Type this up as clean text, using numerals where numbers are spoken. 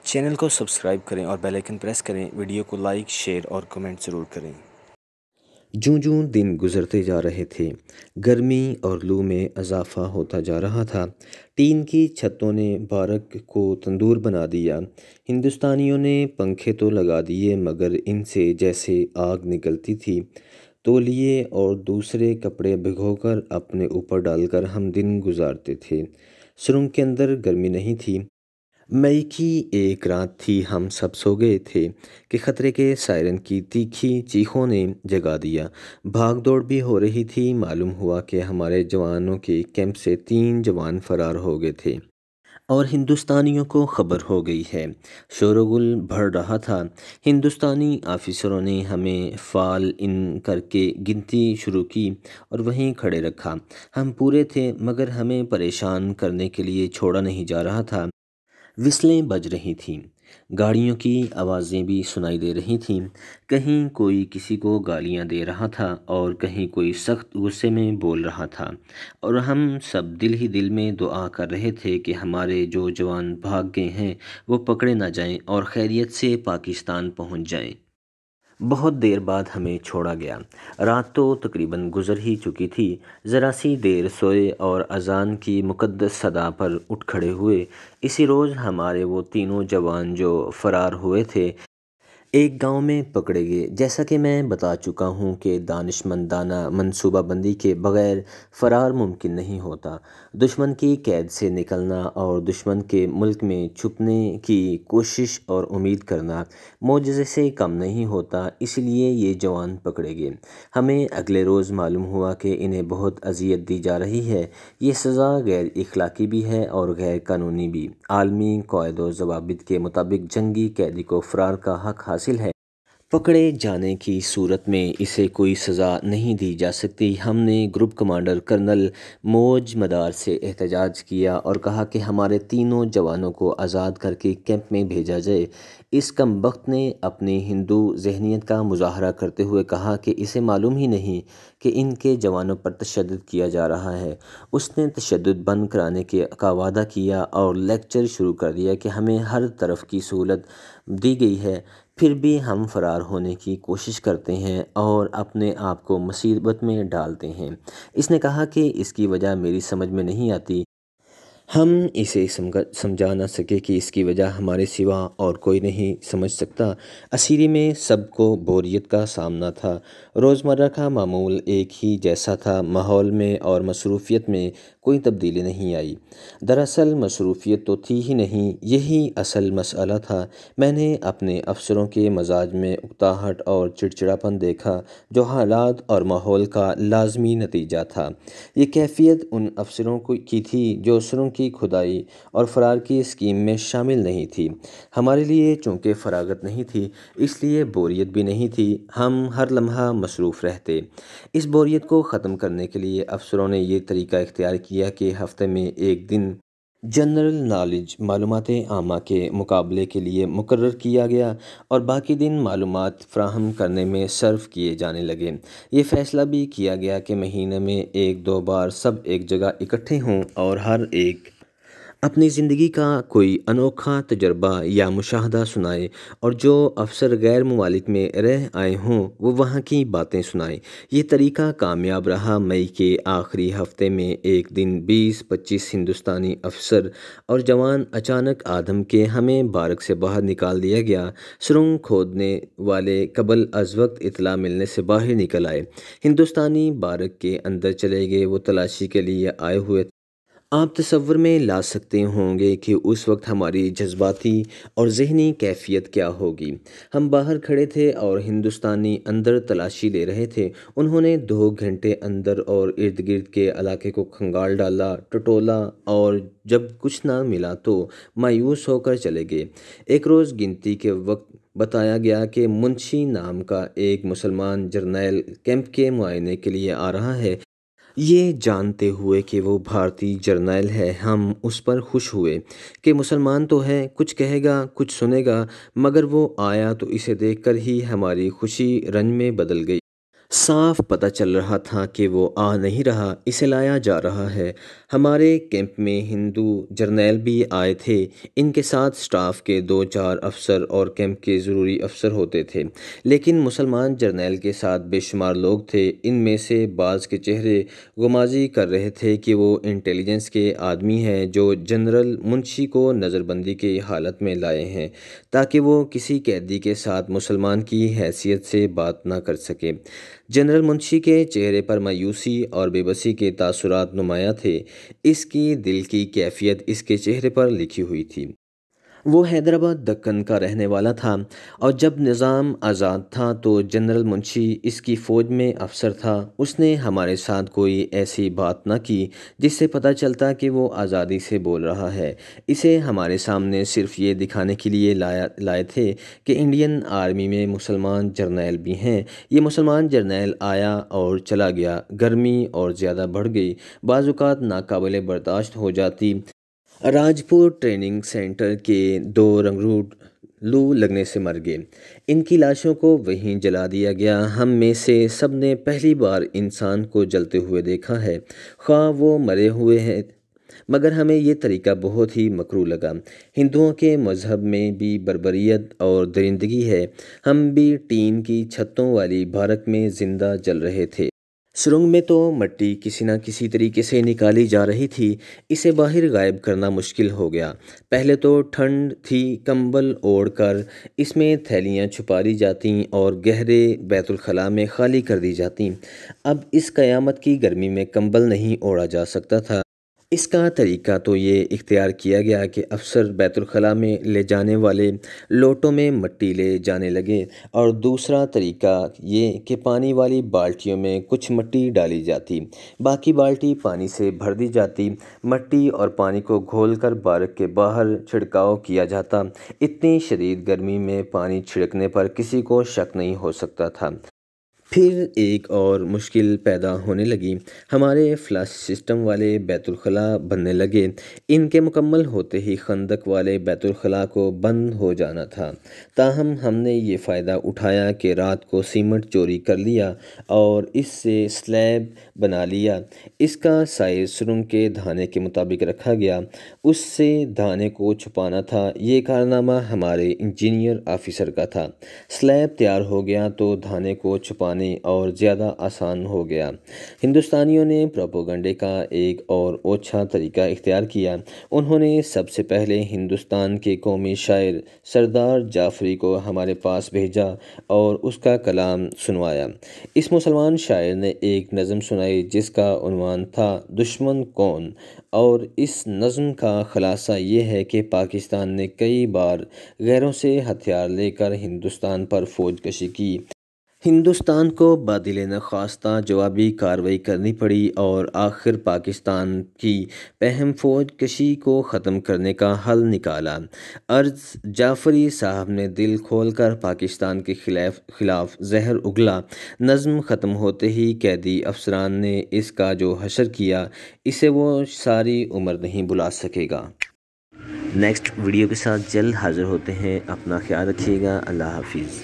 Channel کو subscribe کریں اور بیل آئکن پریس کریں۔ ویڈیو کو لائک، شیئر اور کمنٹ ضرور کریں۔ جوں جوں دن گزرتے جا رہے تھے، گرمی اور لو میں اضافہ ہوتا جا رہا تھا۔ ٹین کی چھتوں نے بارک کو تندور بنا دیا۔ ہندوستانیوں نے پنکھے تو لگا دیے مگر ان سے جیسے آگ نکلتی تھی۔ تولیے اور دوسرے کپڑے بھگو کر اپنے اوپر ڈال کر ہم دن گزارتے تھے۔ سرنگ کے اندر گرمی نہیں تھی۔ مئی کی ایک رات تھی، ہم سب سو گئے تھے کہ خطرے کے سائرن کی تیکھی چیخوں نے جگا دیا۔ بھاگ دوڑ بھی ہو رہی تھی۔ معلوم ہوا کہ ہمارے جوانوں کے کیمپ سے 3 جوان فرار ہو گئے تھے اور ہندوستانیوں کو خبر ہو گئی ہے۔ شور و غل بڑھ رہا تھا۔ ہندوستانی آفیسروں نے ہمیں فال ان کر کے گنتی شروع کی اور وہیں کھڑے رکھا۔ ہم پورے تھے مگر ہمیں پریشان کرنے کے لیے چھوڑا نہیں جا رہا تھا۔ وسلیں بج رہی تھیں، گاڑیوں کی آوازیں بھی سنائی دے رہی تھیں۔ کہیں کوئی کسی کو گالیاں دے رہا تھا اور کہیں کوئی سخت غصے میں بول رہا تھا، اور ہم سب دل ہی دل میں دعا کر رہے تھے کہ ہمارے جو جوان بھاگ گئے ہیں وہ پکڑے نہ جائیں اور خیریت سے پاکستان پہنچ جائیں۔ بہت دیر بعد ہمیں چھوڑا گیا۔ رات تو تقریباً گزر ہی چکی تھی۔ ذرا سی دیر سوئے اور اذان کی مقدس صدا پر اٹھ کھڑے ہوئے۔ اسی روز ہمارے وہ تینوں جوان جو فرار ہوئے تھے ایک گاؤں میں پکڑے گئے۔ جیسا کہ میں بتا چکا ہوں کہ دانشمندانہ منصوبہ بندی کے بغیر فرار ممکن نہیں ہوتا۔ دشمن کی قید سے نکلنا اور دشمن کے ملک میں چھپنے کی کوشش اور امید کرنا معجزے سے کم نہیں ہوتا، اس لیے یہ جوان پکڑے گئے۔ ہمیں اگلے روز معلوم ہوا کہ انہیں بہت اذیت دی جا رہی ہے۔ یہ سزا غیر اخلاقی بھی ہے اور غیر قانونی بھی۔ عالمی قواعد و ضوابط کے مطابق جنگی قیدی کو فرار کا حق حاصل ہے۔ پکڑے جانے کی صورت میں اسے کوئی سزا نہیں دی جا سکتی۔ ہم نے گروپ کمانڈر کرنل موج مدار سے احتجاج کیا اور کہا کہ ہمارے تینوں جوانوں کو آزاد کر کے کیمپ میں بھیجا جائے۔ اس کم بخت نے اپنی ہندو ذہنیت کا مظاہرہ کرتے ہوئے کہا کہ اسے معلوم ہی نہیں کہ ان کے جوانوں پر تشدد کیا جا رہا ہے۔ اس نے تشدد بند کرانے کا وعدہ کیا اور لیکچر شروع کر دیا کہ ہمیں ہر طرف کی سہولت دی گئی ہے، پھر بھی ہم فرار ہونے کی کوشش کرتے ہیں اور اپنے آپ کو مصیبت میں ڈالتے ہیں۔ اس نے کہا کہ اس کی وجہ میری سمجھ میں نہیں آتی۔ ہم اسے سمجھا نہ سکے کہ اس کی وجہ ہمارے سوا اور کوئی نہیں سمجھ سکتا۔ اسیری میں سب کو بوریت کا سامنا تھا۔ روزمرہ کا معمول ایک ہی جیسا تھا۔ ماحول میں اور مصروفیت میں کوئی تبدیلی نہیں آئی۔ دراصل مصروفیت تو تھی ہی نہیں، یہی اصل مسئلہ تھا۔ میں نے اپنے افسروں کے مزاج میں اکتاہٹ اور چڑچڑاپن دیکھا جو حالات اور ماحول کا لازمی نتیجہ تھا۔ یہ کیفیت ان افسروں کی تھی جو سرنگ کی کھدائی اور فرار کی اسکیم میں شامل نہیں تھی۔ ہمارے لیے چونکہ فراغت نہیں تھی اس لیے بوریت بھی نہیں تھی۔ ہم ہر لمحہ مصروف رہتے۔ اس بوریت کو ختم کرنے کے لیے افسروں نے یہ طریقہ اختیار کیا کہ ہفتے میں ایک دن جنرل نالج معلومات عامہ کے مقابلے کے لیے مقرر کیا گیا اور باقی دن معلومات فراہم کرنے میں صرف کیے جانے لگے۔ یہ فیصلہ بھی کیا گیا کہ مہینے میں 1-2 بار سب ایک جگہ اکٹھے ہوں اور ہر ایک اپنی زندگی کا کوئی انوکھا تجربہ یا مشاہدہ سنائے، اور جو افسر غیر ممالک میں رہ آئے ہوں وہ وہاں کی باتیں سنائیں۔ یہ طریقہ کامیاب رہا۔ مئی کے آخری ہفتے میں ایک دن 20-25 ہندوستانی افسر اور جوان اچانک آدم کے ہمیں بارک سے باہر نکال دیا گیا۔ سرنگ کھودنے والے قبل از وقت اطلاع ملنے سے باہر نکل آئے۔ ہندوستانی بارک کے اندر چلے گئے۔ وہ تلاشی کے لیے آئے ہوئے تھے۔ آپ تصور میں لا سکتے ہوں گے کہ اس وقت ہماری جذباتی اور ذہنی کیفیت کیا ہوگی۔ ہم باہر کھڑے تھے اور ہندوستانی اندر تلاشی لے رہے تھے۔ انہوں نے 2 گھنٹے اندر اور ارد گرد کے علاقے کو کھنگال ڈالا، ٹٹولا، اور جب کچھ نہ ملا تو مایوس ہو کر چلے گئے۔ ایک روز گنتی کے وقت بتایا گیا کہ منشی نام کا ایک مسلمان جرنیل کیمپ کے معائنے کے لیے آ رہا ہے۔ یہ جانتے ہوئے کہ وہ بھارتی جرنیل ہے ہم اس پر خوش ہوئے کہ مسلمان تو ہے، کچھ کہے گا، کچھ سنے گا، مگر وہ آیا تو اسے دیکھ کر ہی ہماری خوشی رنج میں بدل گئی۔ صاف پتہ چل رہا تھا کہ وہ آ نہیں رہا، اسے لایا جا رہا ہے۔ ہمارے کیمپ میں ہندو جرنیل بھی آئے تھے۔ ان کے ساتھ سٹاف کے 2-4 افسر اور کیمپ کے ضروری افسر ہوتے تھے، لیکن مسلمان جرنیل کے ساتھ بے شمار لوگ تھے۔ ان میں سے بعض کے چہرے غمازی کر رہے تھے کہ وہ انٹیلیجنس کے آدمی ہیں جو جنرل منشی کو نظر بندی کی حالت میں لائے ہیں تاکہ وہ کسی قیدی کے ساتھ مسلمان کی حیثیت سے بات نہ کر سکے۔ جنرل منشی کے چہرے پر مایوسی اور بے بسی کے تاثرات نمایاں تھے۔ اس کی دل کی کیفیت اس کے چہرے پر لکھی ہوئی تھی۔ وہ حیدرآباد دکن کا رہنے والا تھا اور جب نظام آزاد تھا تو جنرل منشی اس کی فوج میں افسر تھا۔ اس نے ہمارے ساتھ کوئی ایسی بات نہ کی جس سے پتہ چلتا کہ وہ آزادی سے بول رہا ہے۔ اسے ہمارے سامنے صرف یہ دکھانے کے لیے لائے تھے کہ انڈین آرمی میں مسلمان جرنیل بھی ہیں۔ یہ مسلمان جرنیل آیا اور چلا گیا۔ گرمی اور زیادہ بڑھ گئی، بعض اوقات ناقابل برداشت ہو جاتی۔ راجپور ٹریننگ سینٹر کے 2 رنگروٹ لو لگنے سے مر گئے۔ ان کی لاشوں کو وہیں جلا دیا گیا۔ ہم میں سے سب نے پہلی بار انسان کو جلتے ہوئے دیکھا ہے، خواہ وہ مرے ہوئے ہیں، مگر ہمیں یہ طریقہ بہت ہی مکروہ لگا۔ ہندوؤں کے مذہب میں بھی بربریت اور درندگی ہے۔ ہم بھی ٹین کی چھتوں والی بارک میں زندہ جل رہے تھے۔ سرنگ میں تو مٹی کسی نہ کسی طریقے سے نکالی جا رہی تھی۔ اسے باہر غائب کرنا مشکل ہو گیا۔ پہلے تو ٹھنڈ تھی، کمبل اوڑھ کر اس میں تھیلیاں چھپا لی جاتیں اور گہرے بیت الخلاء میں خالی کر دی جاتیں۔ اب اس قیامت کی گرمی میں کمبل نہیں اوڑھا جا سکتا تھا۔ اس کا طریقہ تو یہ اختیار کیا گیا کہ افسر بیت الخلاء میں لے جانے والے لوٹوں میں مٹی لے جانے لگے، اور دوسرا طریقہ یہ کہ پانی والی بالٹیوں میں کچھ مٹی ڈالی جاتی، باقی بالٹی پانی سے بھر دی جاتی۔ مٹی اور پانی کو گھول کر بارک کے باہر چھڑکاؤ کیا جاتا۔ اتنی شدید گرمی میں پانی چھڑکنے پر کسی کو شک نہیں ہو سکتا تھا۔ پھر ایک اور مشکل پیدا ہونے لگی۔ ہمارے فلش سسٹم والے بیت الخلاء بننے لگے۔ ان کے مکمل ہوتے ہی خندق والے بیت الخلاء کو بند ہو جانا تھا۔ تاہم ہم نے یہ فائدہ اٹھایا کہ رات کو سیمنٹ چوری کر لیا اور اس سے سلیب بنا لیا۔ اس کا سائز سرنگ کے دھانے کے مطابق رکھا گیا۔ اس سے دھانے کو چھپانا تھا۔ یہ کارنامہ ہمارے انجینئر آفیسر کا تھا۔ سلیب تیار ہو گیا تو دھانے کو چھپانے اور زیادہ آسان ہو گیا۔ ہندوستانیوں نے پروپیگنڈے کا ایک اور اوچھا طریقہ اختیار کیا۔ انہوں نے سب سے پہلے ہندوستان کے قومی شاعر سردار جعفری کو ہمارے پاس بھیجا اور اس کا کلام سنوایا۔ اس مسلمان شاعر نے ایک نظم سنائی جس کا عنوان تھا دشمن کون، اور اس نظم کا خلاصہ یہ ہے کہ پاکستان نے کئی بار غیروں سے ہتھیار لے کر ہندوستان پر فوج کشی کی۔ ہندوستان کو بادل نخواستہ جوابی کارروائی کرنی پڑی اور آخر پاکستان کی پہم فوج کشی کو ختم کرنے کا حل نکالا۔ عرض جعفری صاحب نے دل کھول کر پاکستان کے خلاف زہر اگلا۔ نظم ختم ہوتے ہی قیدی افسران نے اس کا جو حشر کیا، اسے وہ ساری عمر نہیں بھلا سکے گا۔ نیکسٹ ویڈیو کے ساتھ جلد حاضر ہوتے ہیں۔ اپنا خیال رکھیے گا۔ اللہ حافظ۔